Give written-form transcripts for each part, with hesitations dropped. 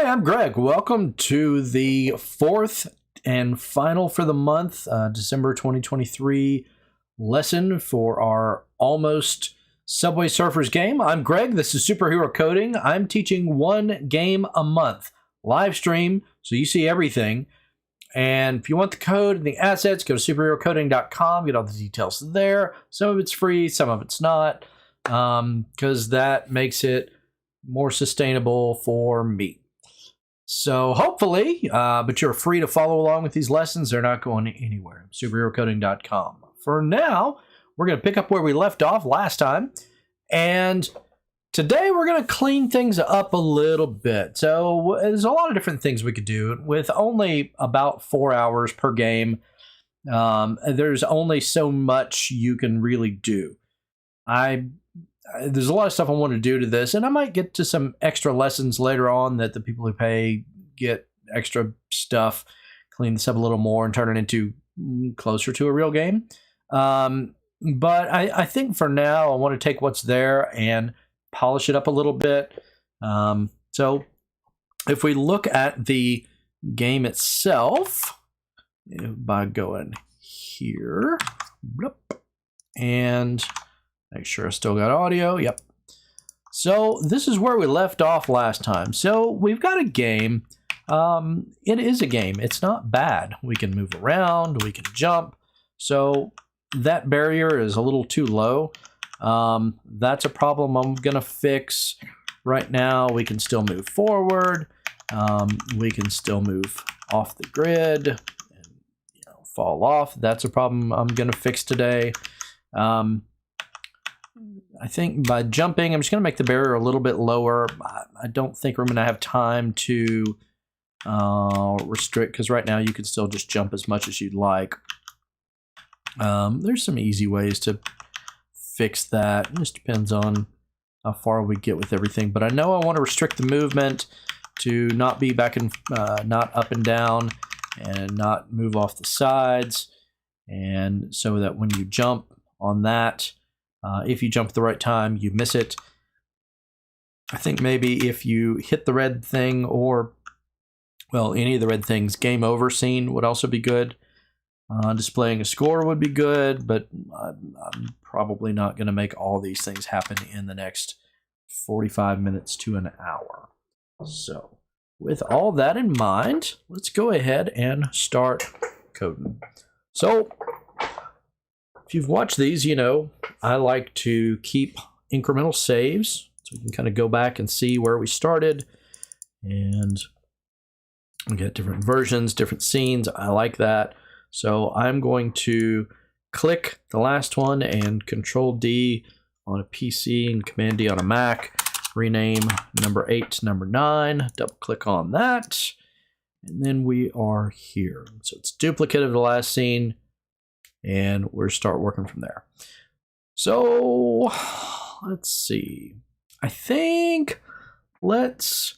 Hi, I'm Greg. Welcome to the fourth and final for the month, December 2023 lesson for our almost Subway Surfers game. I'm Greg. This is Superhero Coding. I'm teaching one game a month, live stream, so you see everything. And if you want the code and the assets, go to superherocoding.com, get all the details there. Some of it's free, some of it's not, because that makes it more sustainable for me. So hopefully, but you're free to follow along with these lessons. They're not going anywhere. Superherocoding.com. For now, we're going to pick up where we left off last time. And today we're going to clean things up a little bit. So there's a lot of different things we could do. With only about 4 hours per game, there's only so much you can really do. There's a lot of stuff I want to do to this, and I might get to some extra lessons later on that the people who pay get extra stuff, clean this up a little more and turn it into closer to a real game. But I think for now, I want to take what's there and polish it up a little bit. So if we look at the game itself, by going here, and make sure I still got audio. Yep. So this is where we left off last time. So we've got a game. It is a game. It's not bad. We can move around. We can jump. So that barrier is a little too low. That's a problem I'm going to fix. Right now, we can still move forward. We can still move off the grid and fall off. That's a problem I'm going to fix today. I think by jumping, I'm just going to make the barrier a little bit lower. I don't think we're going to have time to restrict, because right now you can still just jump as much as you'd like. There's some easy ways to fix that. It just depends on how far we get with everything. But I know I want to restrict the movement to not be back and not up and down, and not move off the sides, and so that when you jump on that, if you jump at the right time, you miss it. I think maybe if you hit the red thing, or, well, any of the red things, game over scene would also be good. Displaying a score would be good, but I'm probably not going to make all these things happen in the next 45 minutes to an hour. So with all that in mind, let's go ahead and start coding. So if you've watched these, you know I like to keep incremental saves so we can kind of go back and see where we started. And we get different versions, different scenes. I like that. So I'm going to click the last one and Control D on a PC and Command D on a Mac. Rename number 8 to number 9. Double click on that. And then we are here. So it's duplicate of the last scene. And we'll start working from there. So let's see. I think let's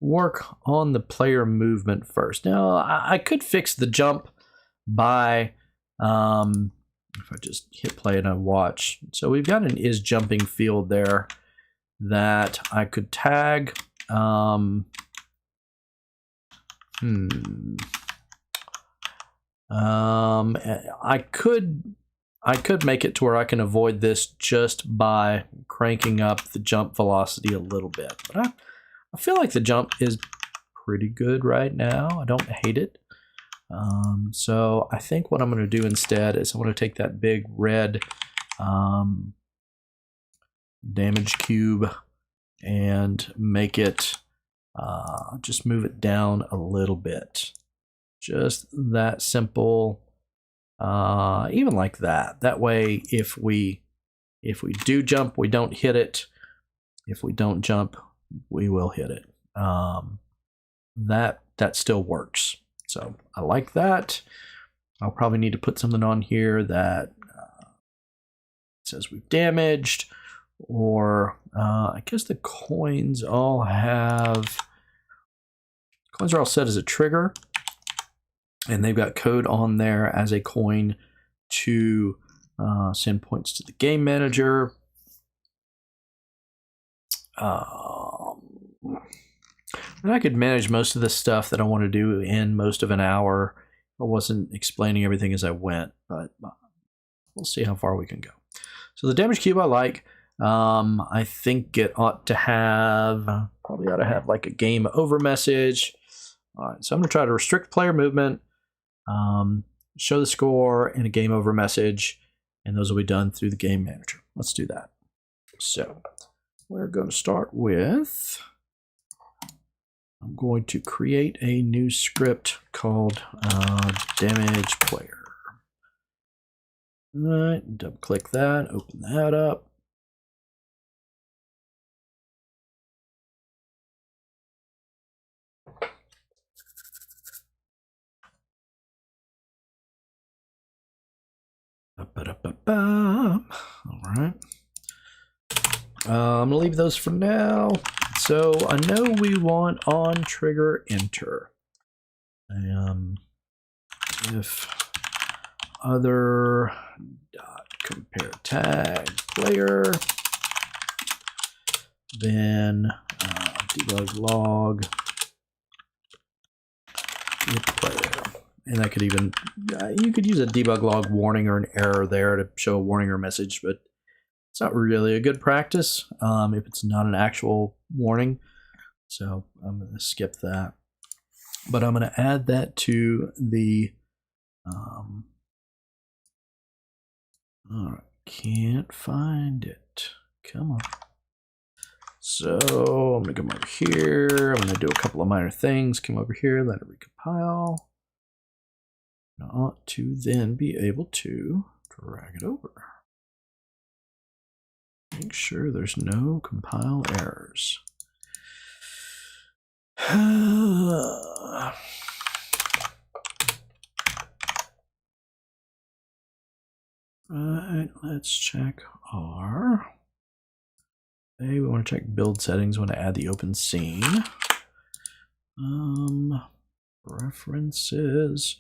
work on the player movement first. Now, I could fix the jump by, if I just hit play and I watch. So we've got an is jumping field there that I could tag. I could make it to where I can avoid this just by cranking up the jump velocity a little bit. But I feel like the jump is pretty good right now. I don't hate it. So I think what I'm going to do instead is I want to take that big red damage cube and make it, just move it down a little bit. Just that simple. Even like that. That way, if we do jump, we don't hit it. If we don't jump, we will hit it. That still works. So I like that. I'll probably need to put something on here that says we've damaged, or I guess the coins all have. Coins are all set as a trigger. And they've got code on there as a coin to send points to the game manager. And I could manage most of the stuff that I want to do in most of an hour. I wasn't explaining everything as I went, but we'll see how far we can go. So the damage cube I like. I think it ought to have, probably ought to have like a game over message. All right, so I'm going to try to restrict player movement, show the score, and a game over message, and those will be done through the game manager. Let's do that. So we're going to start with, I'm going to create a new script called damage player. All right, double click that, open that up. All right. I'm gonna leave those for now. So I know we want on trigger enter. If other dot compare tag player, then debug log with player. And that could even, you could use a debug log warning or an error there to show a warning or message, but it's not really a good practice if it's not an actual warning. So I'm going to skip that. But I'm going to add that to the, all right, can't find it. Come on. So I'm going to come over here. I'm going to do a couple of minor things. Come over here, let it recompile. I ought to then be able to drag it over. Make sure there's no compile errors. All right, let's check our. Hey, we want to check build settings. We want to add the open scene. Preferences.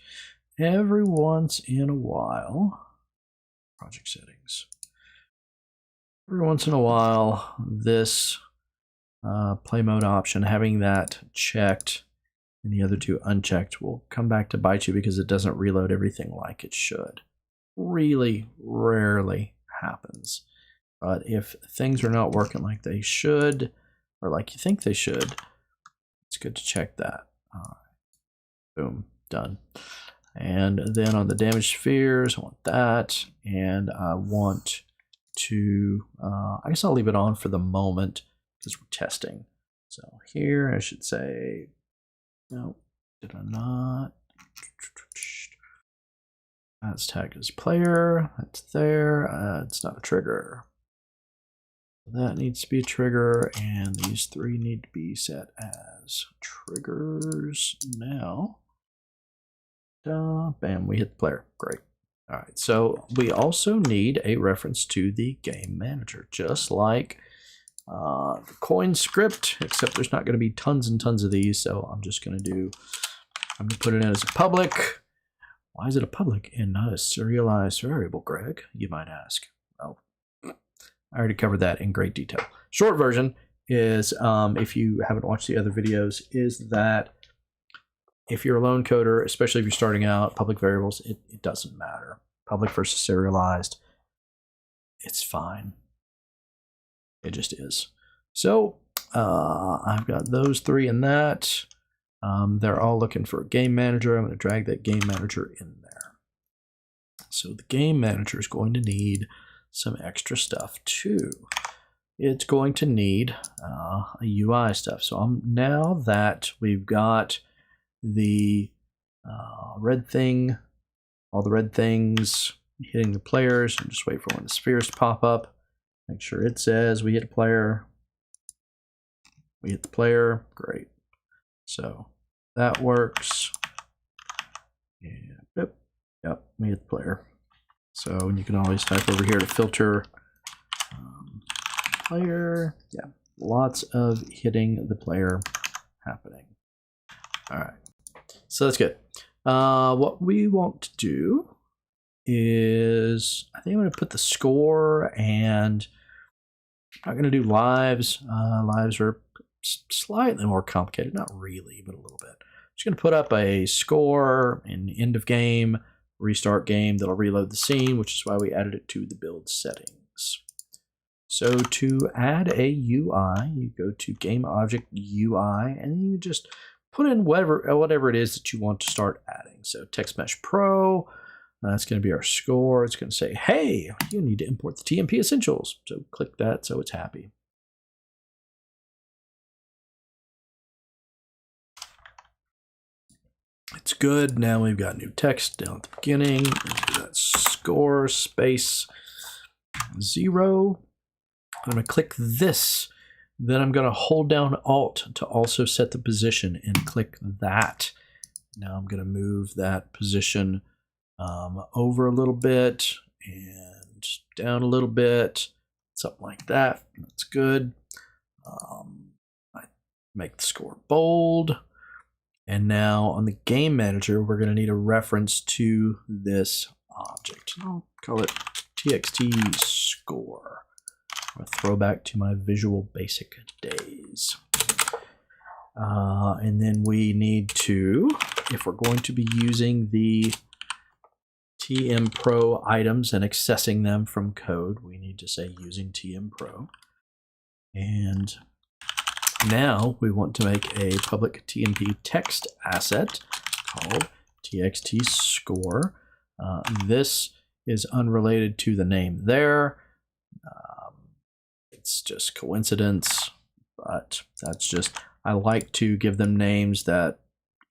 Every once in a while, project settings. Every once in a while, this play mode option, having that checked and the other two unchecked, will come back to bite you because it doesn't reload everything like it should. Really rarely happens. But if things are not working like they should, or like you think they should, it's good to check that. All right. Boom, done. And then on the damage spheres, I want that, and I want to, I guess I'll leave it on for the moment because we're testing. So here I should say, no, did I not? That's tagged as player, that's there, it's not a trigger. That needs to be a trigger, and these three need to be set as triggers now. Bam, we hit the player. Great. All right, so we also need a reference to the game manager, just like the coin script, except there's not going to be tons and tons of these, so I'm just going to put it in as a public. Why is it a public and not a serialized variable, Greg, you might ask? Well, I already covered that in great detail. Short version is, if you haven't watched the other videos, is that if you're a lone coder, especially if you're starting out, public variables, it doesn't matter. Public versus serialized, it's fine. It just is. So I've got those three in that. They're all looking for a game manager. I'm going to drag that game manager in there. So the game manager is going to need some extra stuff too. It's going to need a UI stuff. So now that we've got the red thing, all the red things hitting the players, and just wait for one of the spheres to pop up. Make sure it says we hit a player. We hit the player. Great. So that works. And yep, we hit the player. So you can always type over here to filter player. Yeah, lots of hitting the player happening. All right. So that's good. What we want to do is, I think I'm going to put the score, and I'm going to do lives. Lives are slightly more complicated, not really, but a little bit. Just going to put up a score and end of game, restart game that'll reload the scene, which is why we added it to the build settings. So to add a UI, you go to Game Object UI, and you just put in whatever it is that you want to start adding. So Text Mesh Pro, that's going to be our score. It's going to say, hey, you need to import the TMP Essentials. So click that so it's happy. It's good. Now we've got new text down at the beginning. That score space 0. I'm going to click this. Then I'm going to hold down Alt to also set the position and click that. Now I'm going to move that position over a little bit and down a little bit, something like that. That's good. I make the score bold. And now on the game manager, we're going to need a reference to this object. I'll call it txt score. A throwback to my Visual Basic days. And then we need to, if we're going to be using the TM Pro items and accessing them from code, we need to say using TM Pro. And now we want to make a public TMP text asset called txt score. This is unrelated to the name there. It's just coincidence, but that's just, I like to give them names that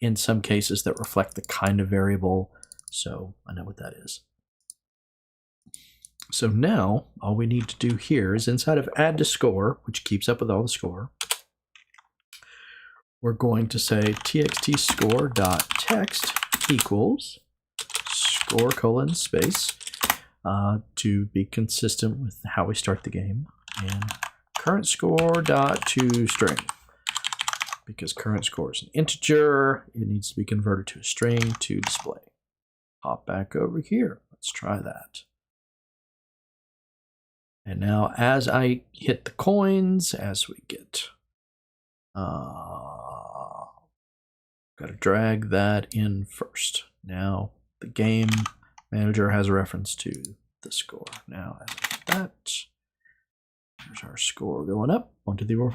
in some cases that reflect the kind of variable, so I know what that is. So now all we need to do here is inside of add to score, which keeps up with all the score, we're going to say txt score.text equals score colon space to be consistent with how we start the game, and current score dot to string, because current score is an integer, it needs to be converted to a string to display. Hop back over here. Let's try that. And now as I hit the coins, as we get, got to drag that in first. Now the game manager has a reference to the score. Now as that, there's our score going up. 1, 2, 3, 4,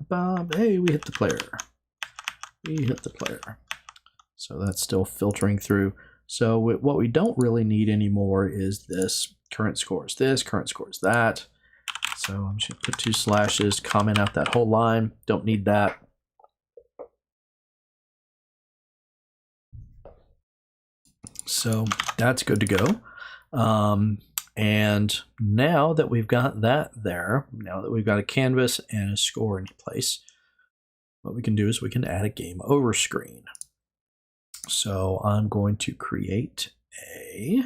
5. Hey, we hit the player. We hit the player. So that's still filtering through. So what we don't really need anymore is this current score is this, current score is that. So I'm just going to put 2 slashes, comment out that whole line. Don't need that. So that's good to go. And now that we've got that there, now that we've got a canvas and a score in place, what we can do is we can add a game over screen. So I'm going to create a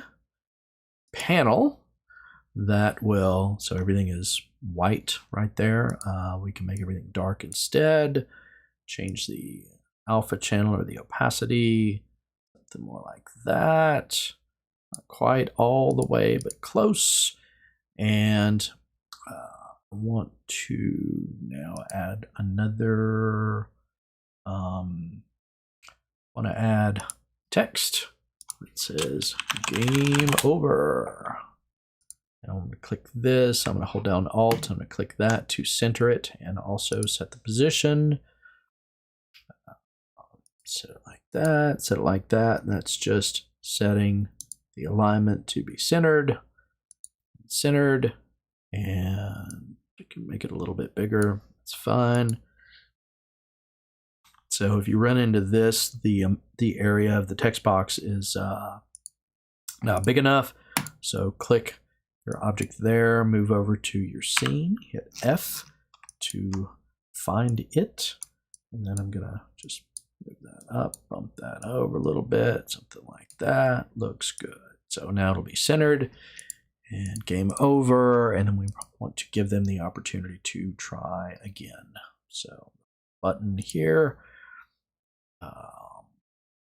panel that will, so everything is white right there. We can make everything dark instead, change the alpha channel or the opacity, something more like that. Not quite all the way, but close. And I want to now add another, want to add text. It says game over. And I'm going to click this. I'm going to hold down Alt. I'm going to click that to center it and also set the position. Set it like that, set it like that. That's just setting the alignment to be centered, and you can make it a little bit bigger. It's fine. So if you run into this, the area of the text box is not big enough. So click your object there, move over to your scene, hit F to find it, and then I'm gonna just move that up, bump that over a little bit, something like that. Looks good. So now it'll be centered and game over, and then we want to give them the opportunity to try again. So button here,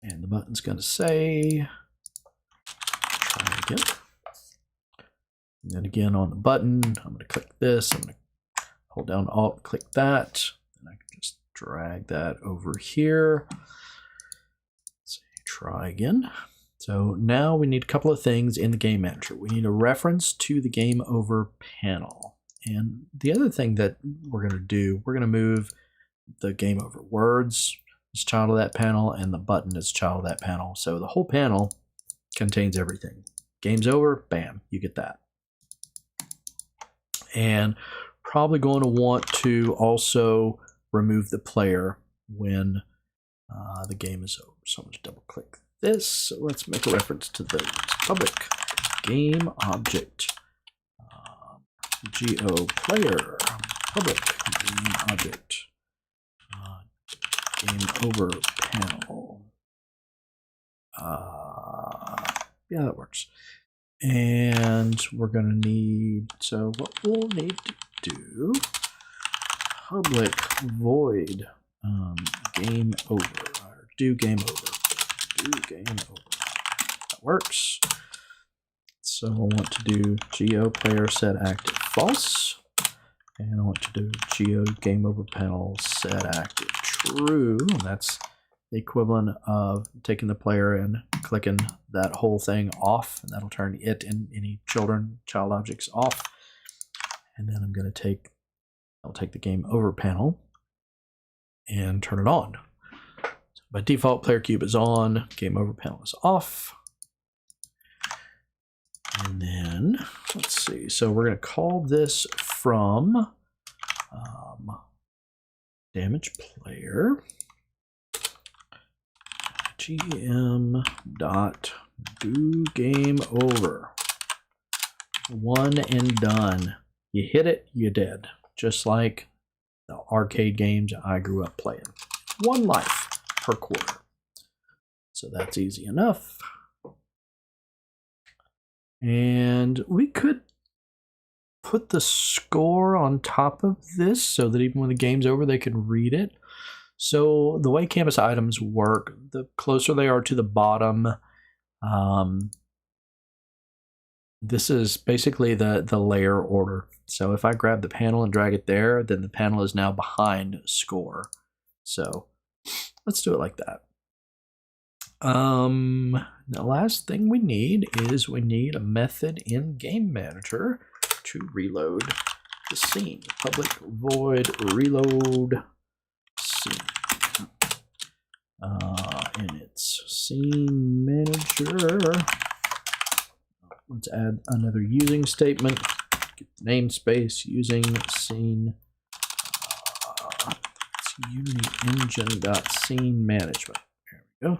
and the button's going to say try again. And then again on the button, I'm going to click this. I'm going to hold down Alt, click that, and I can just drag that over here. Let's try again. So now we need a couple of things in the game manager. We need a reference to the game over panel. And the other thing that we're going to do, we're going to move the game over words as child of that panel and the button as child of that panel. So the whole panel contains everything. Game's over, bam, you get that. And probably going to want to also remove the player when the game is over. So I'm going to double click this. So let's make a reference to the public game object. Go player public game object game over panel. Yeah, that works. And we're going to need, so what we'll need to do, public void game over, or do game over, do game over. That works. So I want to do geo player set active false, and I want to do geo game over panel set active true. And that's the equivalent of taking the player and clicking that whole thing off, and that'll turn it and any child objects off. And then I'm going to I'll take the game over panel and turn it on. So by default, player cube is on, game over panel is off. And then let's see. So we're going to call this from damage player gm dot do game over. One and done. You hit it, you're dead. Just like the arcade games I grew up playing. One life per quarter. So that's easy enough. And we could put the score on top of this so that even when the game's over, they can read it. So the way campus items work, the closer they are to the bottom, this is basically the layer order. So if I grab the panel and drag it there, then the panel is now behind score. So let's do it like that. The last thing we need is we need a method in Game Manager to reload the scene. Public void reload scene. And it's scene manager. Let's add another using statement. Get the namespace using scene. It's Unity engine.scene management. There we go.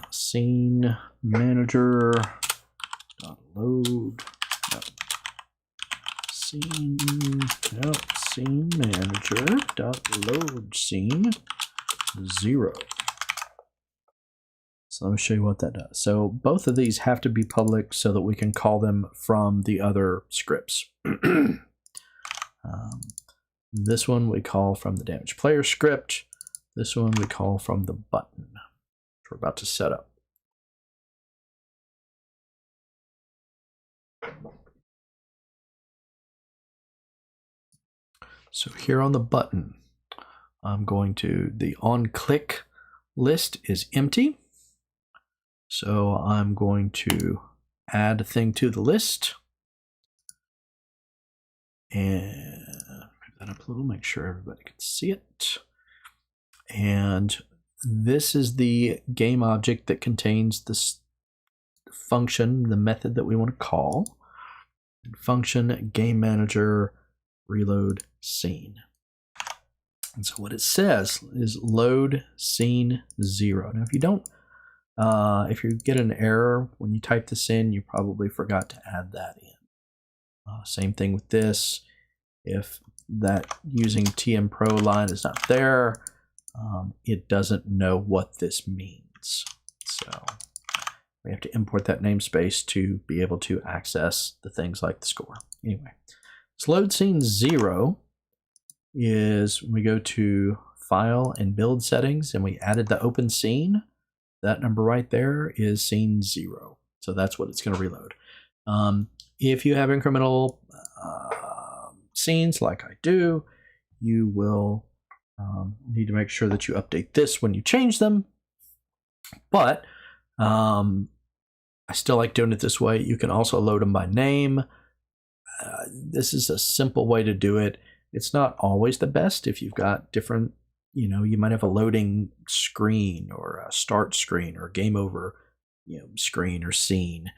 Scene manager dot load scene manager dot load scene 0. So let me show you what that does. So both of these have to be public so that we can call them from the other scripts. This one we call from the damage player script. This one we call from the button we're about to set up. So here on the button, I'm going to, the on click list is empty. So I'm going to add a thing to the list and move that up a little, make sure everybody can see it. And this is the game object that contains this function, the method that we want to call. Function game manager reload scene. And so what it says is load scene 0. Now if you don't, if you get an error when you type this in, you probably forgot to add that in. Same thing with this. If that using TM Pro line is not there, it doesn't know what this means. So we have to import that namespace to be able to access the things like the score. Anyway, this load scene 0 is we go to file and build settings and we added the open scene. That number right there is scene 0. So that's what it's going to reload. If you have incremental scenes like I do, you will need to make sure that you update this when you change them. But I still like doing it this way. You can also load them by name. This is a simple way to do it. It's not always the best if you've got different, you might have a loading screen or a start screen or game over screen or scene.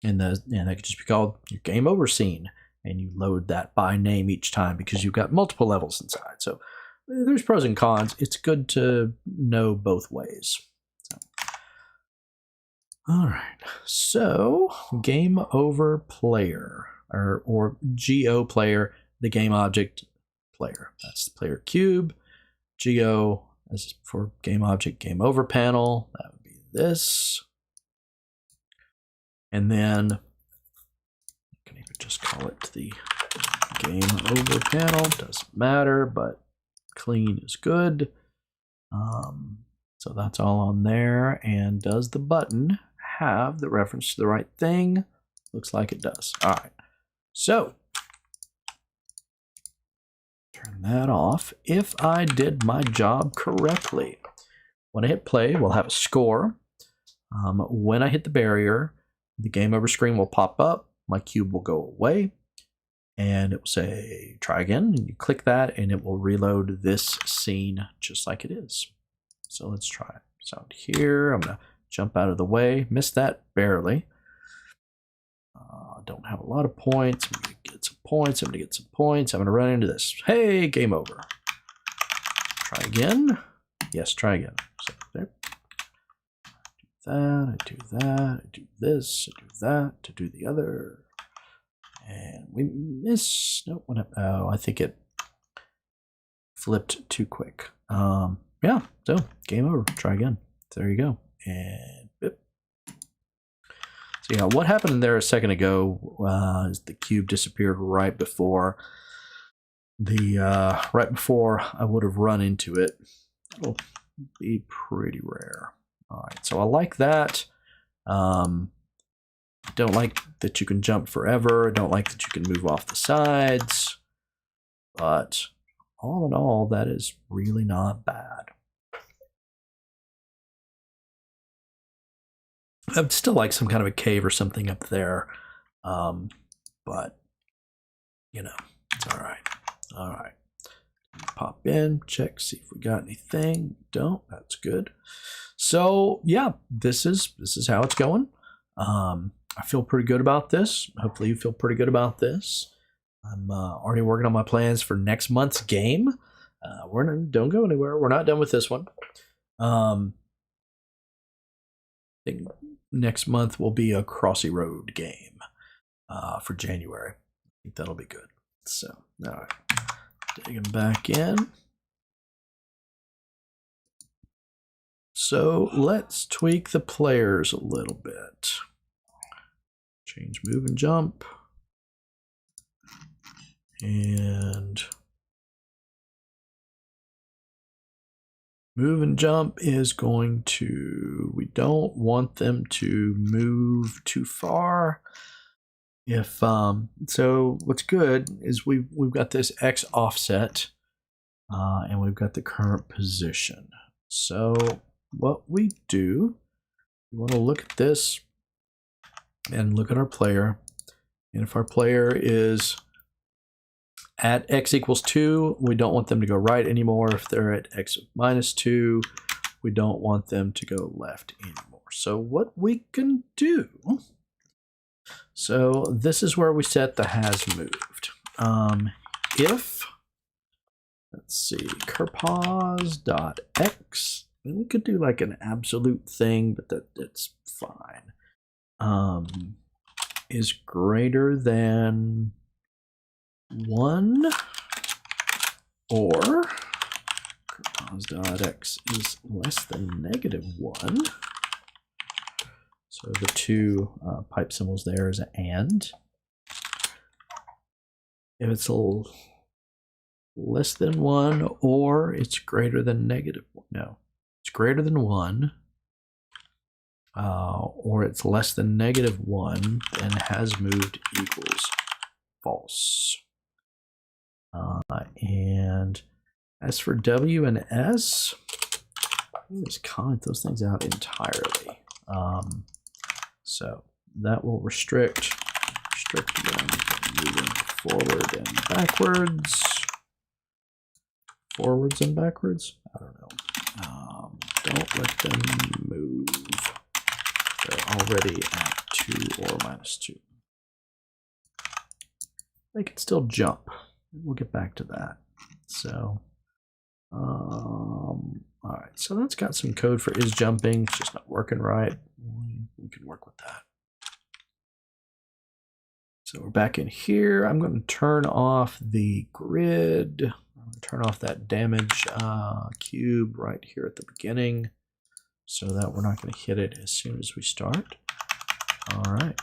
And that could just be called your game over scene. And you load that by name each time because you've got multiple levels inside. So there's pros and cons. It's good to know both ways. All right, so game over player or GO player, the game object player. That's the player cube. GO as for game object game over panel. That would be this. And then you can even just call it the game over panel. Doesn't matter, but clean is good. So that's all on there. And does the button have the reference to the right thing? Looks like it does. All right. So turn that off. If I did my job correctly, when I hit play, we'll have a score. When I hit the barrier, the game over screen will pop up. My cube will go away. And it will say, try again. And you click that, and it will reload this scene just like it is. So let's try it. So here, I'm going to jump out of the way. Missed that barely. Don't have a lot of points. I'm going to get some points. I'm going to get some points. I'm going to run into this. Hey, game over. Try again. Yes, try again. So there. I do that. I do this. I do that. To do the other. And we miss. No, what? Oh, I think it flipped too quick. Yeah. So game over. Try again. There you go. And bip. So yeah, what happened there a second ago is the cube disappeared right before I would have run into it. It'll be pretty rare. All right, so I like that. Don't like that you can jump forever. Don't like that you can move off the sides. But all in all, that is really not bad. I'd still like some kind of a cave or something up there. But, it's all right. All right. Pop in, check, see if we got anything. Don't. That's good. So, yeah, this is how it's going. I feel pretty good about this. Hopefully you feel pretty good about this. I'm already working on my plans for next month's game. Don't go anywhere. We're not done with this one. I think next month will be a Crossy Road game for January. I think that'll be good. So, all right. Digging back in. So let's tweak the players a little bit. Change move and jump. And move and jump is going to, we don't want them to move too far. If so what's good is we've got this X offset and we've got the current position. So what we do, we want to look at this and look at our player. And if our player is at X equals 2, we don't want them to go right anymore. If they're at X minus 2, we don't want them to go left anymore. So what we can do, so this is where we set the has moved. If, let's see, kerpos.x, we could do like an absolute thing, but that's fine, is greater than 1, or kerpos.x is less than -1. So the two pipe symbols there is an and. If it's less than 1 or it's greater than -1, no, it's greater than 1, or it's less than -1, then has moved equals false. And as for W and S, just comment those things out entirely. So that will restrict them moving forward and backwards. Forwards and backwards? I don't know. Don't let them move. They're already at 2 or -2. They can still jump. We'll get back to that. So, all right. So that's got some code for is jumping. It's just not working right. We can work with that. So we're back in here. I'm going to turn off the grid. I'm going to turn off that damage cube right here at the beginning so that we're not going to hit it as soon as we start. All right.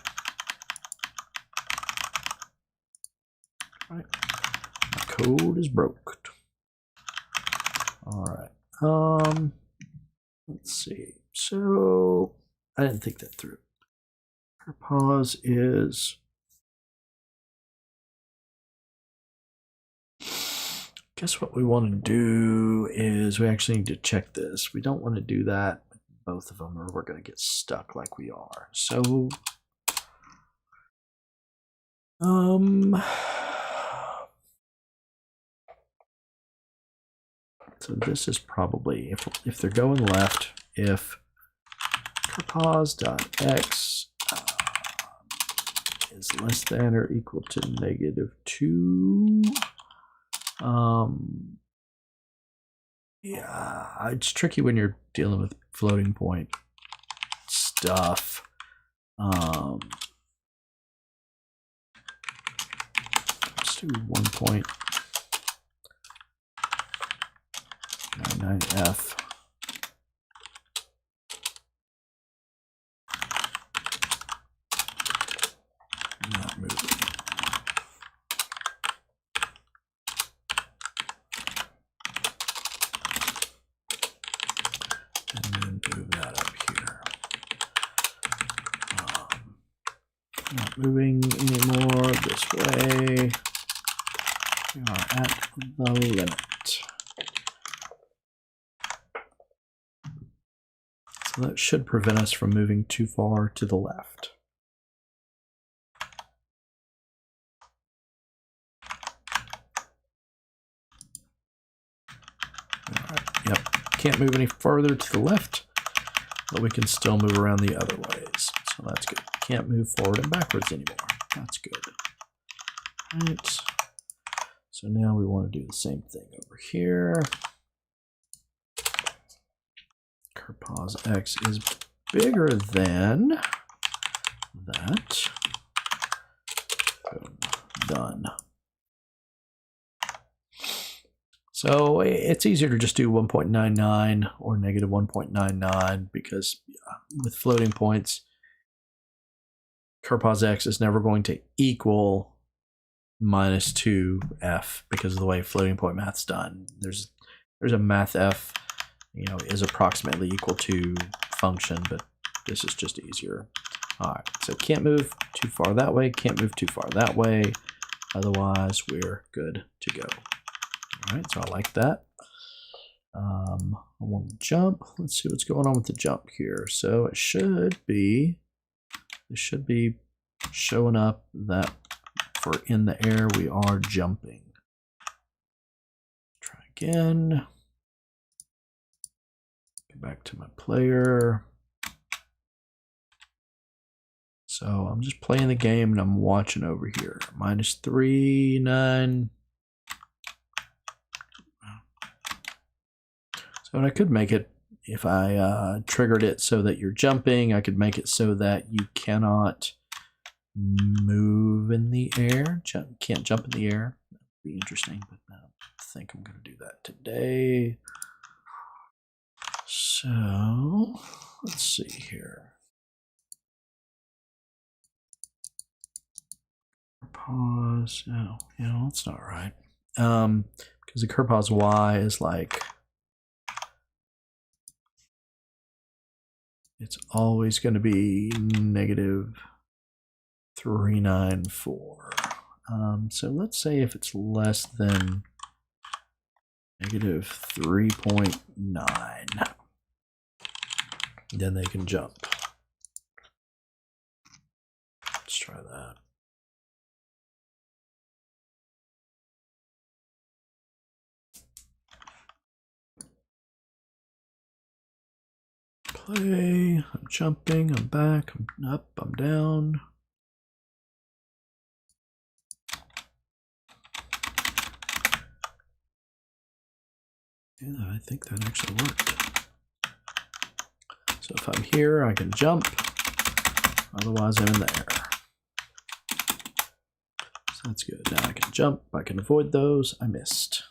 All right. My code is broke. All right. Let's see. So I didn't think that through. Our pause is. Guess what we want to do is we actually need to check this. We don't want to do that with both of them or we're going to get stuck like we are. So, so this is probably, if they're going left, if pause.x is less than or equal to -2, yeah, it's tricky when you're dealing with floating point stuff. Let's do 1.99f. Not moving. And then move that up here. Not moving anymore this way. We are at the limit. So that should prevent us from moving too far to the left. All right. Yep. Can't move any further to the left, but we can still move around the other ways. So that's good. Can't move forward and backwards anymore. That's good. All right. So now we want to do the same thing over here. Pause x is bigger than that. Boom. Done. So it's easier to just do 1.99 or -1.99 because with floating points, pause x is never going to equal -2f because of the way floating point math's done. There's a math f, is approximately equal to function, but this is just easier. All right, so can't move too far that way, can't move too far that way. Otherwise, we're good to go. All right, so I like that. I want to jump. Let's see what's going on with the jump here. So it should be showing up that for in the air we are jumping. Try again. Go back to my player. So I'm just playing the game and I'm watching over here. -3, 9. So I could make it, if I triggered it so that you're jumping, I could make it so that you cannot move in the air. Can't jump in the air. That would be interesting, but I don't think I'm going to do that today. So let's see here. Pause. Oh, that's not right. Because the pause y is like, it's always going to be negative 394. So let's say if it's less than negative 3.9, then they can jump. Let's try that. Play, I'm jumping, I'm back, I'm up, I'm down. Yeah, I think that actually worked. So if I'm here, I can jump, otherwise I'm in the air. So that's good. Now I can jump, I can avoid those. I missed.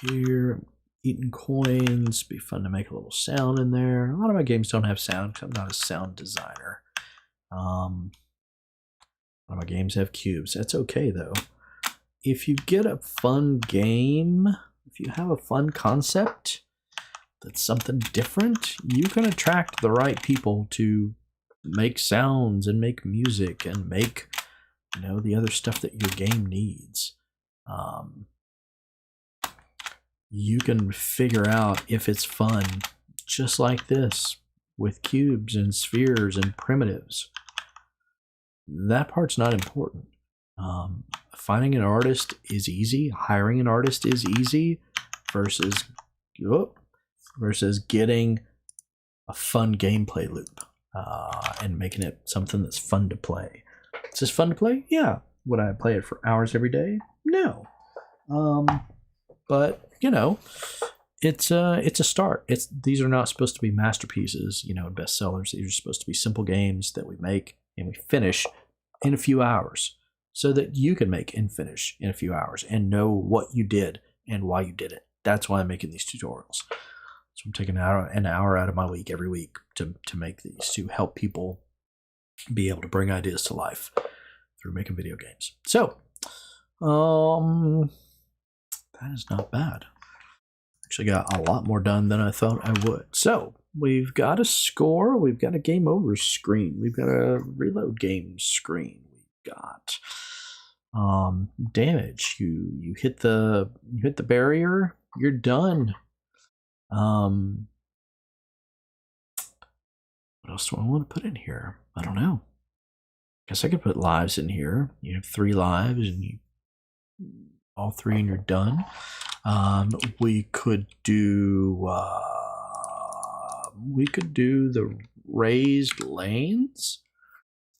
Here, eating coins, be fun to make a little sound in there. A lot of my games don't have sound because I'm not a sound designer. A lot of my games have cubes. That's okay though. If you get a fun game, if you have a fun concept that's something different, you can attract the right people to make sounds and make music and make, you know, the other stuff that your game needs. You can figure out if it's fun just like this with cubes and spheres and primitives. That part's not important. Finding an artist is easy. Hiring an artist is easy versus getting a fun gameplay loop and making it something that's fun to play. Is this fun to play? Yeah. Would I play it for hours every day? No. But you know, it's a start. These are not supposed to be masterpieces, you know, and bestsellers. These are supposed to be simple games that we make and we finish in a few hours, so that you can make and finish in a few hours and know what you did and why you did it. That's why I'm making these tutorials. So I'm taking an hour out of my week every week to make these, to help people be able to bring ideas to life through making video games. So, that is not bad. Actually got a lot more done than I thought I would. So we've got a score, we've got a game over screen, we've got a reload game screen, we've got damage. You hit the barrier, you're done. What else do I want to put in here? I don't know. Guess I could put lives in here. You have 3 lives and you all 3 and you're done. We could do the raised lanes,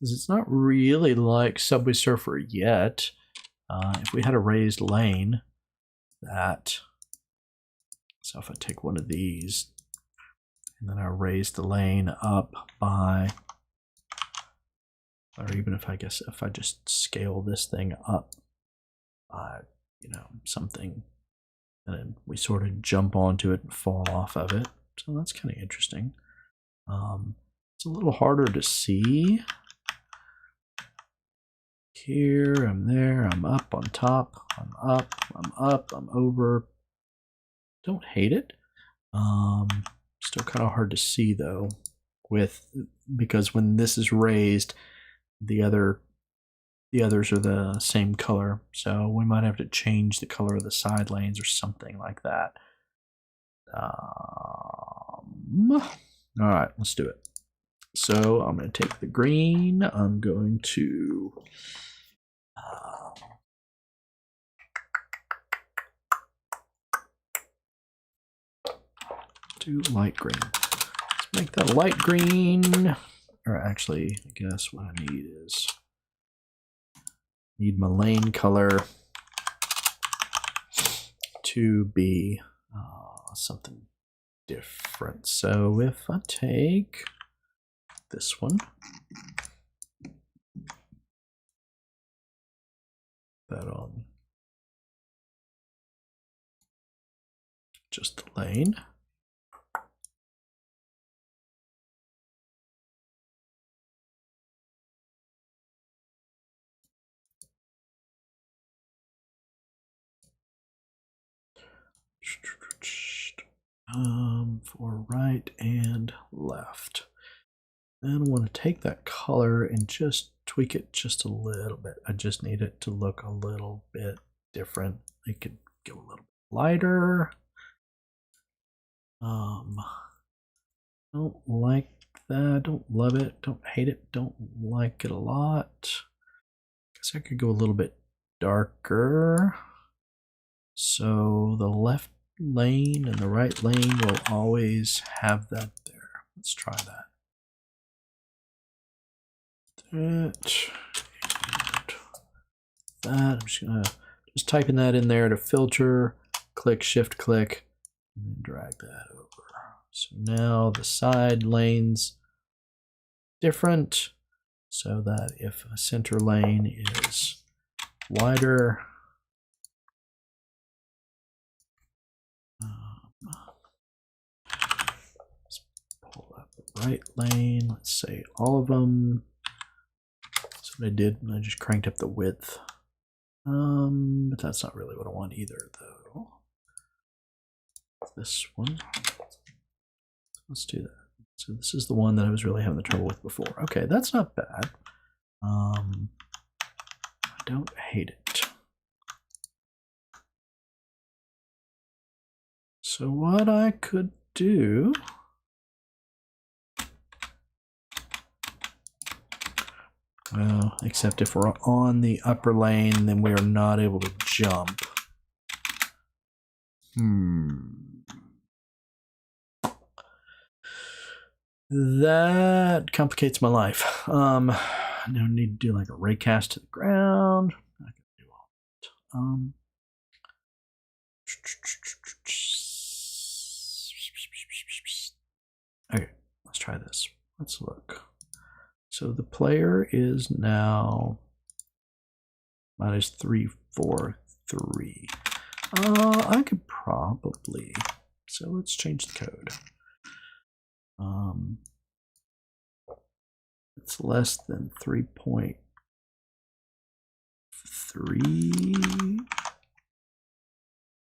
because it's not really like Subway Surfer yet. If we had a raised lane, so if I take one of these and then I raise the lane up by, or even if I just scale this thing up by, you know, something, and then we sort of jump onto it and fall off of it. So that's kind of interesting. It's a little harder to see. Here, I'm there, I'm up on top, I'm up, I'm over. Don't hate it. Still kind of hard to see though, because when this is raised, the others are the same color, so we might have to change the color of the side lanes or something like that. All right, let's do it. So I'm going to take the green. I'm going to do light green. Let's make that light green. Or actually, I guess what I need my lane color to be something different. So if I take this one, that on just the lane. for right and left. Then I want to take that color and just tweak it just a little bit. I just need it to look a little bit different. It could go a little bit lighter. Don't like that. Don't love it. Don't hate it. Don't like it a lot. Guess I could go a little bit darker. So the left lane and the right lane will always have that there. Let's try that. I'm just typing that in there to filter, click, shift click, and then drag that over. So now the side lanes different, so that if a center lane is wider, let's pull up the right lane. Let's say all of them. That's what I did. I just cranked up the width. But that's not really what I want either, though. This one. Let's do that. So this is the one that I was really having the trouble with before. Okay, that's not bad. I don't hate it. So what I could do, well, except if we're on the upper lane, then we are not able to jump. That complicates my life. Now I need to do like a ray cast to the ground. I can do all that. Okay, let's try this. Let's look. So the player is now minus 3, 4, 3. I could probably. So let's change the code. It's less than 3.3.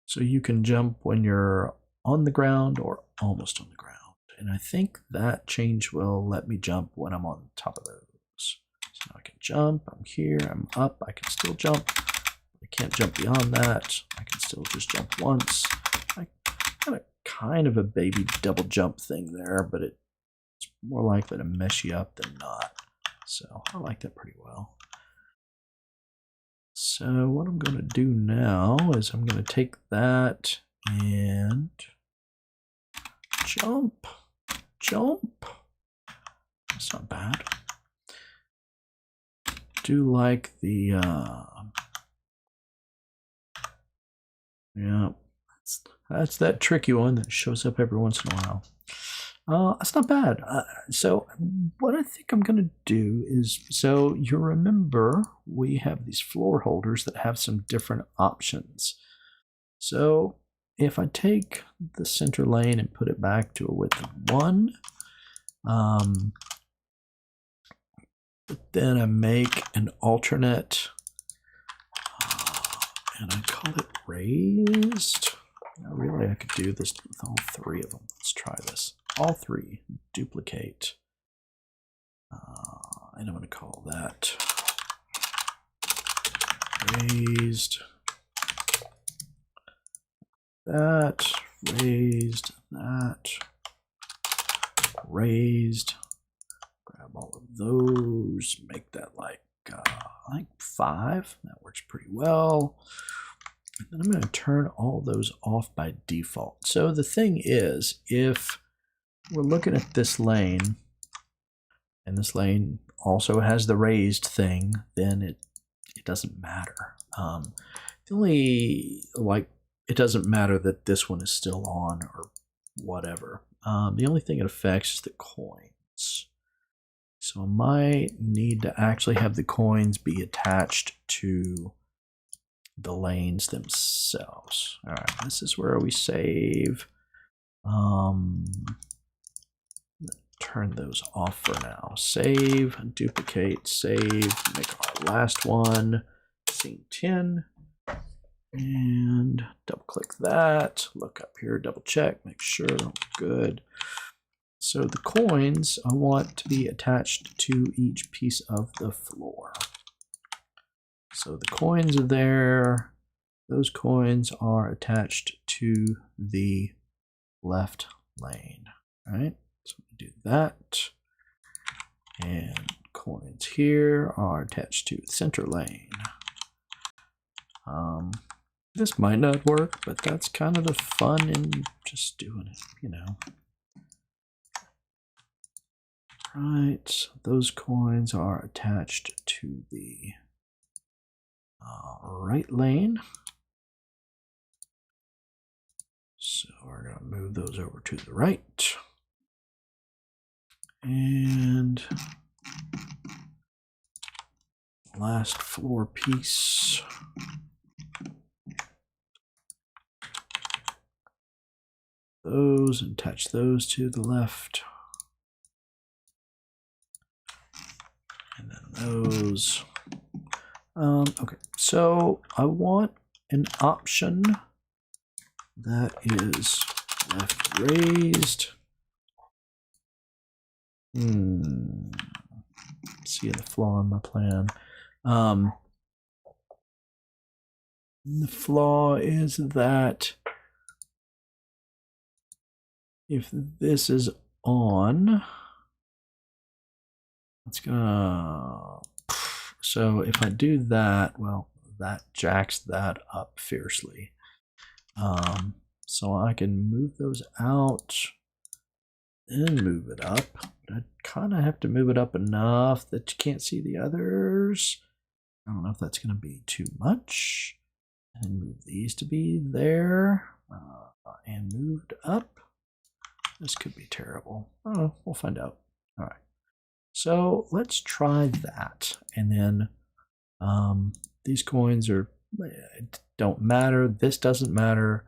So you can jump when you're on the ground or almost on the ground. And I think that change will let me jump when I'm on top of those. So now I can jump, I'm here, I'm up, I can still jump. I can't jump beyond that. I can still just jump once. I got a kind of a baby double jump thing there, but it's more likely to mess you up than not. So I like that pretty well. So what I'm going to do now is I'm going to take that and jump. That's not bad. Do like the yeah, that's that tricky one that shows up every once in a while. That's not bad. So what I think I'm going to do is, so you remember we have these floor holders that have some different options. So if I take the center lane and put it back to a width of 1, but then I make an alternate, and I call it raised. Now really, I could do this with all 3 of them. Let's try this. All 3, duplicate, and I'm going to call that raised, that, raised, that, raised. Grab all of those, make that like 5. That works pretty well. And then I'm going to turn all those off by default. So the thing is, if we're looking at this lane, and this lane also has the raised thing, then it doesn't matter. The only, like, it doesn't matter that this one is still on or whatever. The only thing it affects is the coins. So I might need to actually have the coins be attached to the lanes themselves. All right, this is where we save. Turn those off for now. Save, duplicate, save, make our last one, scene 10, and double click that, look up here, double check, make sure good. So the coins I want to be attached to each piece of the floor. So the coins are there. Those coins are attached to the left lane. All right, so we do that. And coins here are attached to the center lane. This might not work, but that's kind of the fun in just doing it, you know. Right, so those coins are attached to the right lane. So we're going to move those over to the right. And last floor piece. Those, and attach those to the left. And then those. Okay, so I want an option that is left raised. See the flaw in my plan. The flaw is that if this is on, it's gonna, so if I do that, well, that jacks that up fiercely. So I can move those out and move it up. But I kind of have to move it up enough that you can't see the others. I don't know if that's going to be too much. And move these to be there and moved up. This could be terrible. Oh, we'll find out. All right. So let's try that. And then these coins don't matter. This doesn't matter.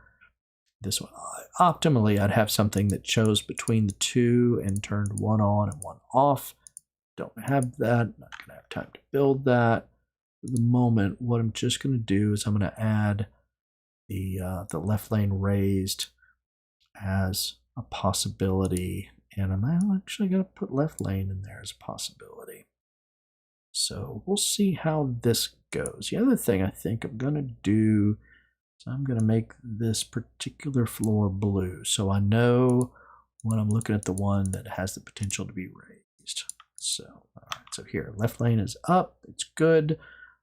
This one, optimally, I'd have something that chose between the two and turned one on and one off. Don't have that. Not going to have time to build that. For the moment, what I'm just going to do is I'm going to add the left lane raised as a possibility, and I'm actually going to put left lane in there as a possibility. So we'll see how this goes. The other thing I think I'm going to do is I'm going to make this particular floor blue, so I know when I'm looking at the one that has the potential to be raised. So, all right, so here, left lane is up. It's good.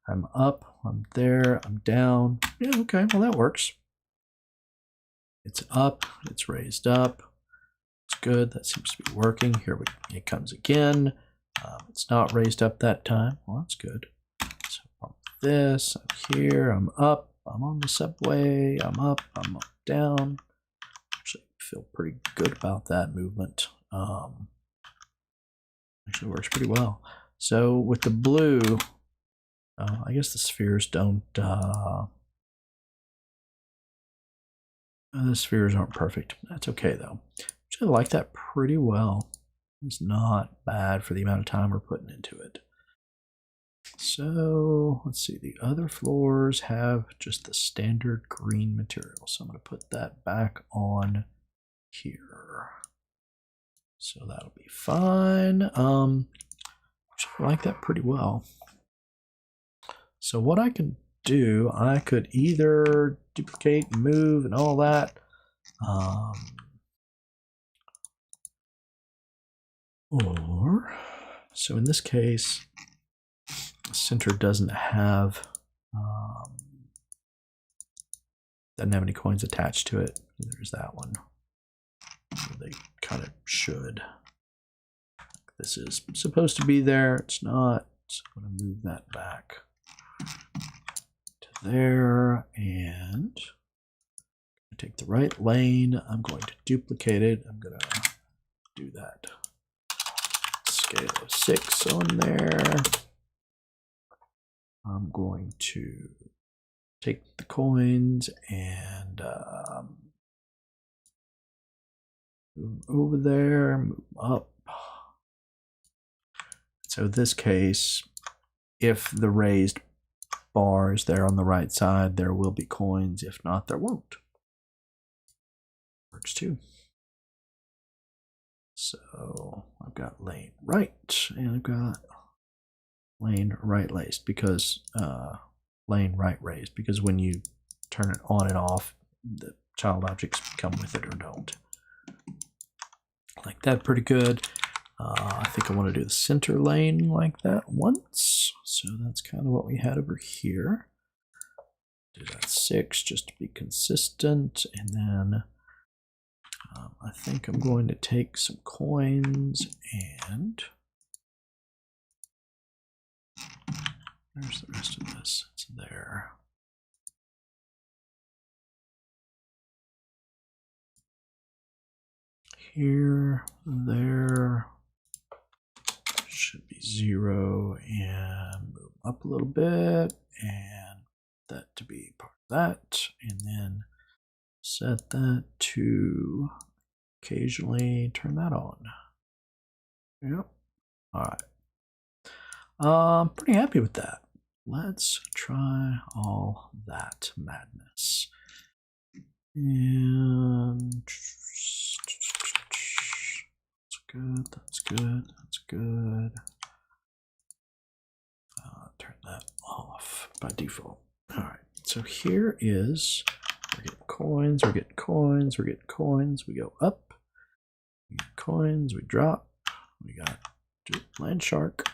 I'm up. I'm there. I'm down. Yeah, okay. Well, that works. It's up. It's raised up. It's good. That seems to be working. Here it comes again. It's not raised up that time. Well, that's good. So this. I'm here. I'm up. I'm on the subway. I'm up. I'm up, down. Actually, I feel pretty good about that movement. Actually works pretty well. So with the blue, I guess the spheres don't. The spheres aren't perfect. That's okay though. Actually, I like that pretty well. It's not bad for the amount of time we're putting into it. So let's see, the other floors have just the standard green material. So I'm going to put that back on here. So that'll be fine. I like that pretty well. So what I can do, I could either duplicate, move, and all that. Or, so in this case, the center doesn't have any coins attached to it. There's that one. So they kind of should. This is supposed to be there. It's not. So I'm going to move that back to there, and take the right lane. I'm going to duplicate it. I'm going to do that. Scale of 6 on there. I'm going to take the coins and move over there, move up. So in this case, if the raised bars there on the right side, there will be coins. If not, there won't. Works too. So I've got lane right, and I've got lane right raised because lane right raised because when you turn it on and off, the child objects come with it or don't. Like that, pretty good. I think I want to do the center lane like that once. So that's kind of what we had over here. Do that 6 just to be consistent. And then I think I'm going to take some coins and where's the rest of this? It's there. Here, there, should be 0 and move up a little bit and that to be part of that, and then set that to occasionally turn that on. Yep. All right. I'm pretty happy with that. Let's try all that madness. And good, that's good, that's good. Turn that off by default. All right, so here is, we're getting coins, we're getting coins, we're getting coins. We go up, we get coins, we drop, we got land shark,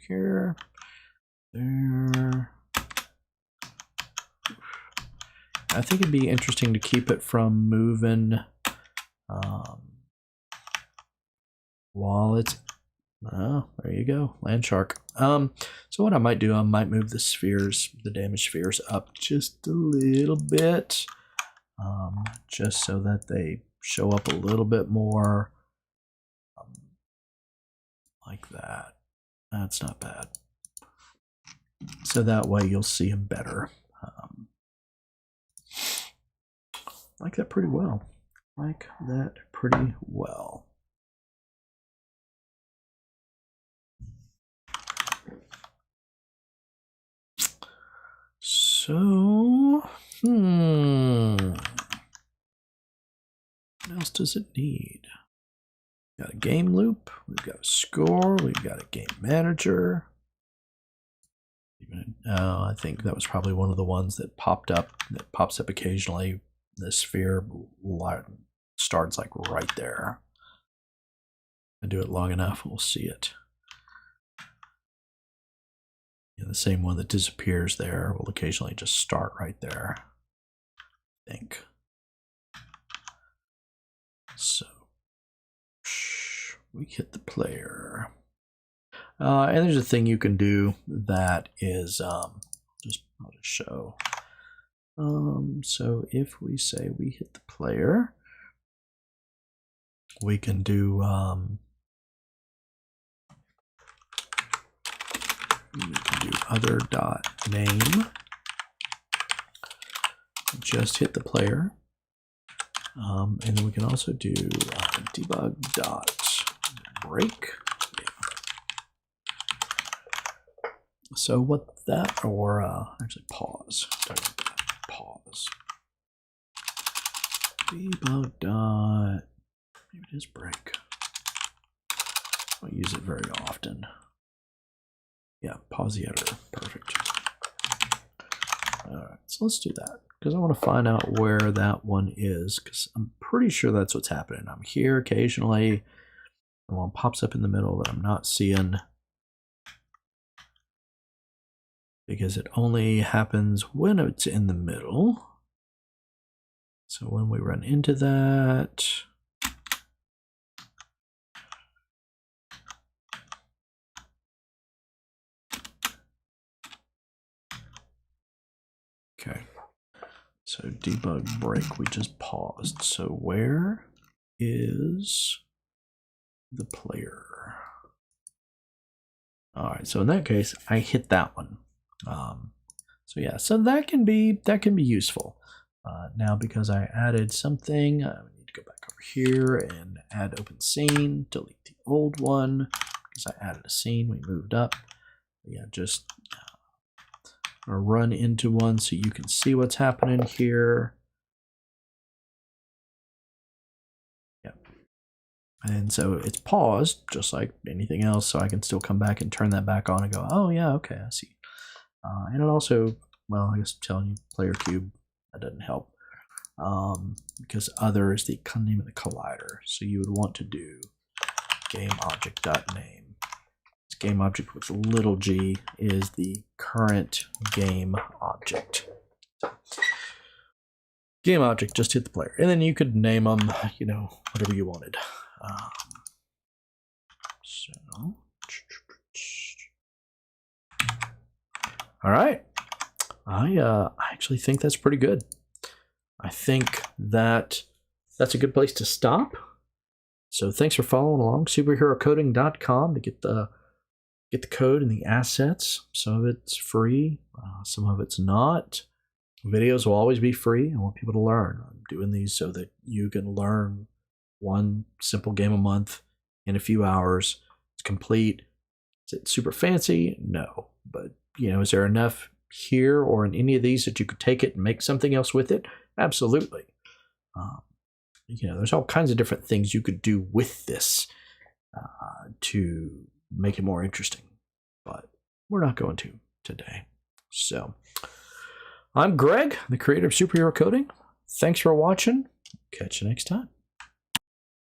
here, there. I think it'd be interesting to keep it from moving while it's, oh, there you go, land shark. So what I might do, I might move the spheres, the damage spheres up just a little bit, just so that they show up a little bit more, like that. That's not bad. So that way you'll see them better. Like that pretty well. Like that pretty well. So, what else does it need? We've got a game loop, we've got a score, we've got a game manager. I think that was probably one of the ones that popped up, that pops up occasionally. The sphere starts like right there. I do it long enough, we'll see it. The same one that disappears there will occasionally just start right there, I think. So we hit the player. And there's a thing you can do that is I'll just show. So if we say we hit the player, we can do other dot name, just hit the player, and then we can also do debug dot break. So what that, or actually pause, pause, debug dot, maybe it is break. I don't use it very often. Yeah, pause the editor, perfect. All right, so let's do that, because I want to find out where that one is, because I'm pretty sure that's what's happening. I'm here occasionally, and one pops up in the middle that I'm not seeing, because it only happens when it's in the middle. So when we run into that, okay, so debug break, we just paused. So where is the player? All right, so in that case, I hit that one. So yeah, so that can be useful. Now, because I added something, I need to go back over here and add open scene, delete the old one, because I added a scene, we moved up. Yeah, just or run into one so you can see what's happening here. Yeah. And so it's paused, just like anything else, so I can still come back and turn that back on and go, oh yeah, okay, I see. And it also, well, I guess telling you player cube, that doesn't help. Because other is the name of the collider. So you would want to do gameObject.name. This game object with little g is the current game object. Game object, just hit the player. And then you could name them, you know, whatever you wanted. All right. I actually think that's pretty good. I think that that's a good place to stop. So thanks for following along. Superherocoding.com to get the code and the assets. Some of it's free, some of it's not. Videos will always be free. I want people to learn. I'm doing these so that you can learn one simple game a month in a few hours. It's complete. Is it super fancy? No. But, you know, is there enough here or in any of these that you could take it and make something else with it? Absolutely. You know, there's all kinds of different things you could do with this to make it more interesting. But we're not going to today. So I'm Greg, the creator of Superhero Coding. Thanks for watching. Catch you next time.